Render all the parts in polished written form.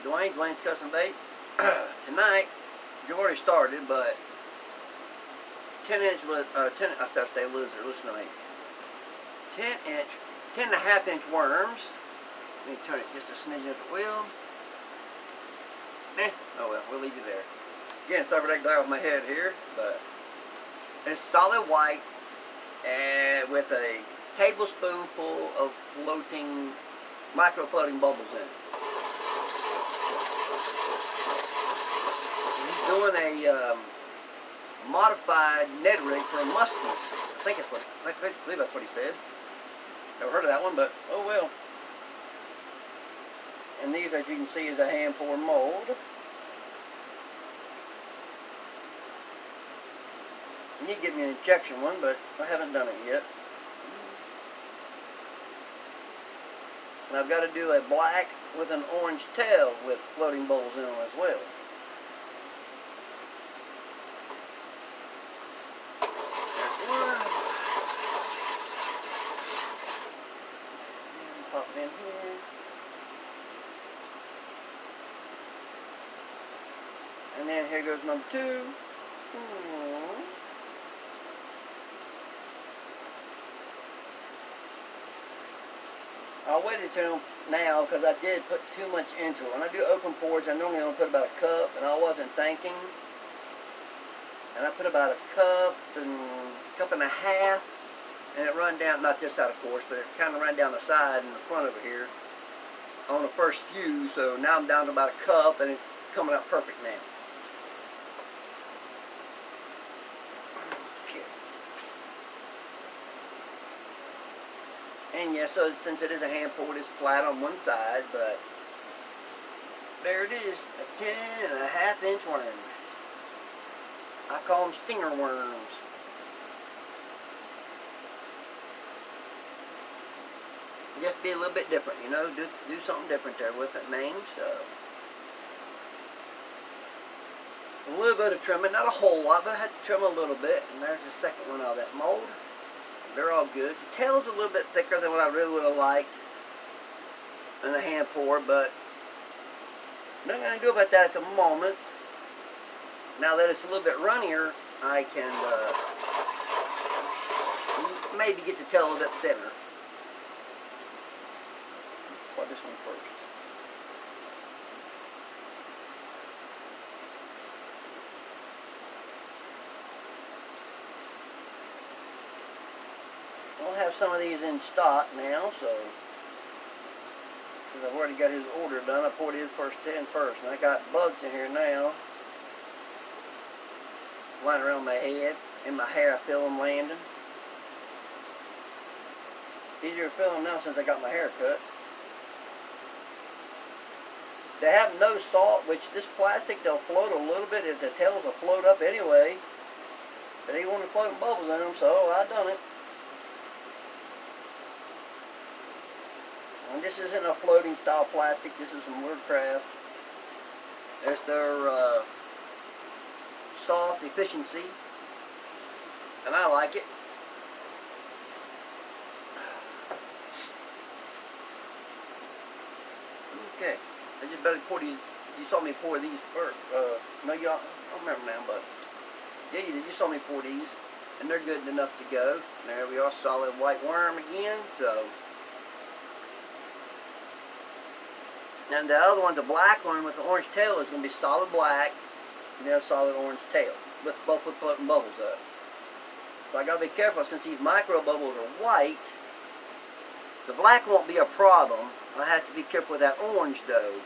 Dwayne, Dwayne's Custom Baits. Tonight, you've already started, but 10-inch, I started to say lizard, listen to me. 10 and a half inch worms. Let me turn it just a smidgen if it will. Oh well, we'll leave you there. Again, sorry for that glare off my head here, but it's solid white and with a tablespoonful of floating, micro-floating bubbles in it. He's doing a modified Ned rig for muskies. I believe that's what he said. Never heard of that one, but oh well. And these, as you can see, is a hand-poured mold. You need to give me an injection one, but I haven't done it yet. And I've got to do a black with an orange tail with floating bubbles in them as well. There's one. And pop it in here. And then here goes number 2. I waited till now because I did put too much into it. When I do open pours, I normally only put about a cup, and I wasn't thinking. And I put about a cup and a half, and it run down, not this side of course, but it kind of ran down the side and the front over here on the first few. So now I'm down to about a cup, and it's coming out perfect now. And yeah, so since it is a hand poured, it's flat on one side, but there it is, a 10 and a half inch worm. I call them stinger worms. Just be a little bit different, you know, do something different there with that name, so. A little bit of trimming, not a whole lot, but I had to trim a little bit, and there's the second one out of that mold. They're all good. The tail's a little bit thicker than what I really would have liked in a hand pour, but nothing I can do about that at the moment. Now that it's a little bit runnier, I can maybe get the tail a little bit thinner. Try this one first. I'll have some of these in stock now, so since I've already got his order done, I poured his first 10 first, and I got bugs in here now flying around my head. In my hair, I feel them landing. Easier to feel them now since I got my hair cut. They have no salt, which this plastic, they'll float a little bit. If the tails will float up anyway, but they want to float bubbles in them, so I done it. And this isn't a floating style plastic, this is from Woodcraft. There's their soft efficiency, and I like it. Okay, I just better pour these. You saw me pour these first. No, y'all, I don't remember now, but yeah, you did. You saw me pour these, and they're good enough to go. There we are, solid white worm again, so. And the other one, the black one with the orange tail, is going to be solid black and then a solid orange tail, both with floating bubbles up. So I got to be careful since these micro bubbles are white. The black won't be a problem. I have to be careful with that orange though.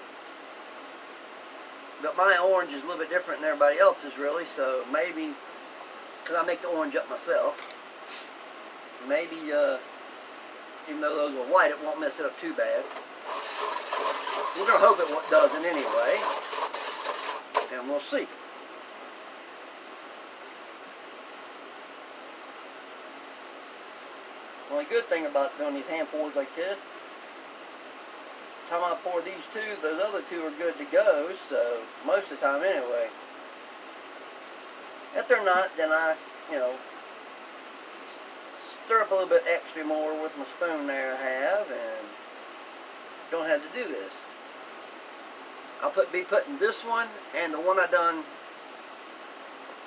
But my orange is a little bit different than everybody else's really, so maybe, because I make the orange up myself, maybe even though those are white, it won't mess it up too bad. We're going to hope it doesn't anyway, and we'll see. The only good thing about doing these hand pours like this, the time I pour these two, those other two are good to go, so most of the time anyway. If they're not, then I, stir up a little bit extra more with my spoon there I have, and don't have to do this. I'll be putting this one and the one I done.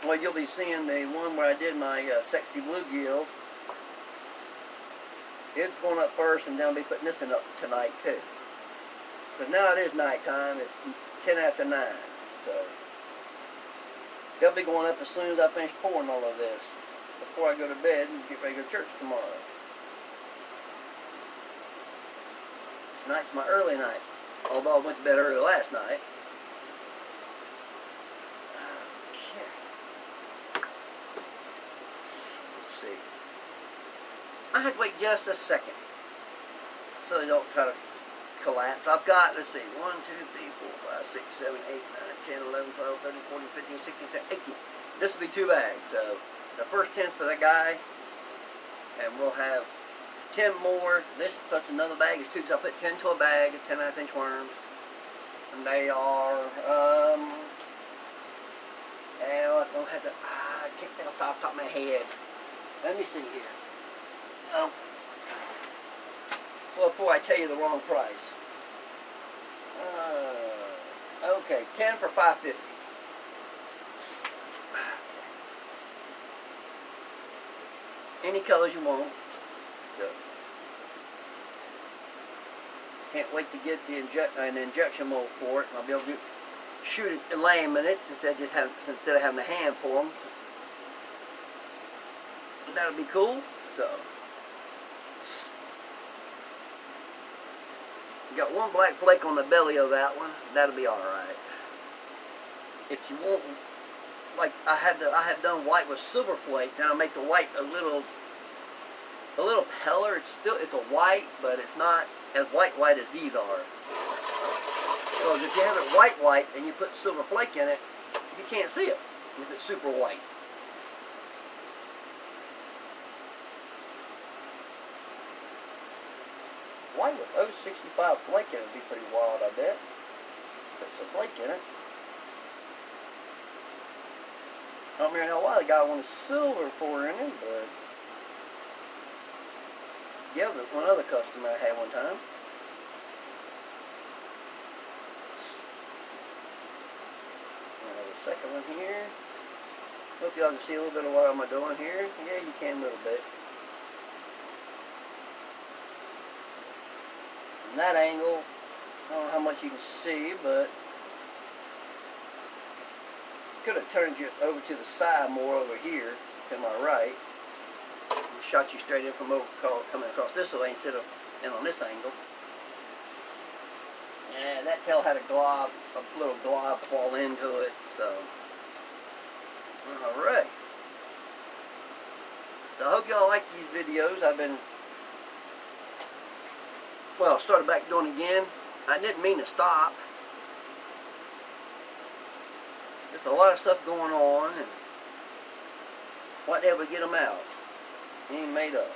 Well, you'll be seeing the one where I did my sexy bluegill. It's going up first, and then I'll be putting this one up tonight too. Because now it is nighttime. It's 10 after 9, so they'll be going up as soon as I finish pouring all of this before I go to bed and get ready to go to church tomorrow. Tonight's my early night, although I went to bed early last night. Okay. Let's see. I had to wait just a second so they don't try to collapse. I've got, let's see, 1, 2, 3, 4, 5, 6, 7, 8, 9, 10, 11, 12, 13, 14, 15, 16, 17, 18. This will be 2 bags. So the first 10's for that guy, and we'll have 10 more. This touch another bag is 2, because I put 10 to a bag of 10.5 inch worms. And they are, I don't have to, I can't think off the top of my head. Let me see here. Oh. Well, before I tell you the wrong price. Okay, 10 for $5.50. Any colors you want. So, can't wait to get the an injection mold for it. I'll be able to shoot it in laminates instead of having a hand pour them. That'll be cool. So, got one black flake on the belly of that one. That'll be all right. If you want, like I had done white with silver flake. Then I'll make the white a little paler. It's a white, but it's not as white as these are. So if you have it white and you put silver flake in it, you can't see it if it's super white. White with 065 flake in it would be pretty wild, I bet. Put some flake in it. I don't remember why the guy wanted silver for in it, but yeah, one other customer I had one time. Another second one here. Hope y'all can see a little bit of what I'm doing here. Yeah, you can a little bit. From that angle, I don't know how much you can see, but could have turned you over to the side more over here to my right. Shot you straight in from over, coming across this way instead of in on this angle. And that tail had a little glob fall into it, so. Alright. So I hope y'all like these videos. Started back doing it again. I didn't mean to stop. Just a lot of stuff going on, and wasn't able to get them out. He ain't made up.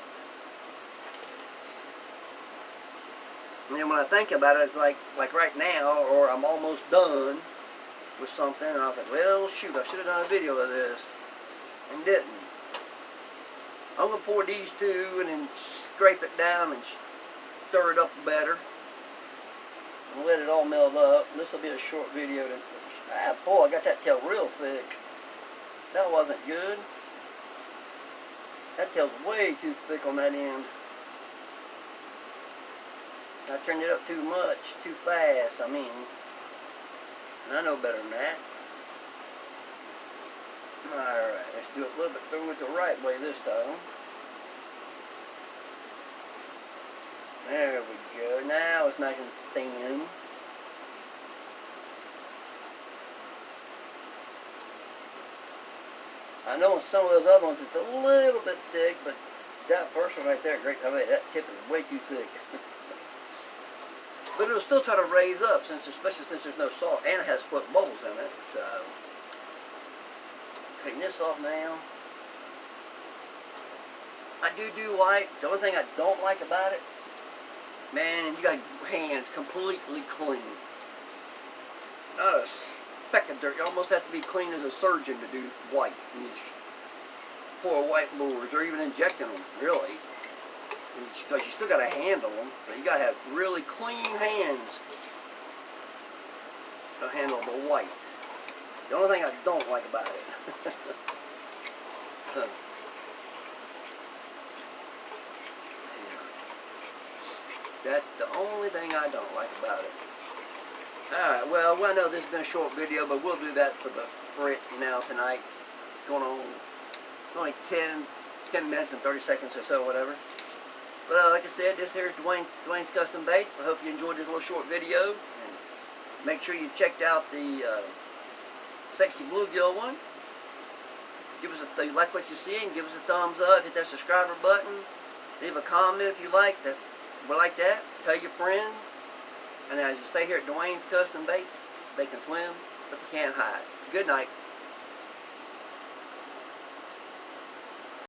And then when I think about it, it's like right now, or I'm almost done with something, and I was like, well, shoot, I should have done a video of this, and didn't. I'm going to pour these 2 and then scrape it down and stir it up better, and let it all melt up. This will be a short video. Boy, I got that tail real thick. That wasn't good. That tail's way too thick on that end. I turned it up too much, too fast, I mean. And I know better than that. Alright, let's do it a little bit through it the right way this time. There we go. Now it's nice and thin. I know some of those other ones it's a little bit thick, but that first one right there, great. I mean, that tip is way too thick. But it'll still try to raise up, especially since there's no salt, and it has float bubbles in it. So, clean this off now. I do white. The only thing I don't like about it, man, you got your hands completely clean. Not a speck of dirt. You almost have to be clean as a surgeon to do white. You pour white lures, or even injecting them, really. Because you still got to handle them. So you got to have really clean hands. to handle the white. The only thing I don't like about it. Yeah. That's the only thing I don't like about it. Alright, well, I know this has been a short video, but we'll do that for it now tonight. Going on, it's only 10 minutes and 30 seconds or so, whatever. But like I said, this here is Dwayne's Custom Baits. I hope you enjoyed this little short video. And make sure you checked out the Sexy Bluegill one. Give us if you like what you see, and give us a thumbs up. Hit that subscriber button. Leave a comment if you like. We like that. Tell your friends. And as you say here at Dwayne's Custom Baits, they can swim, but they can't hide. Good night.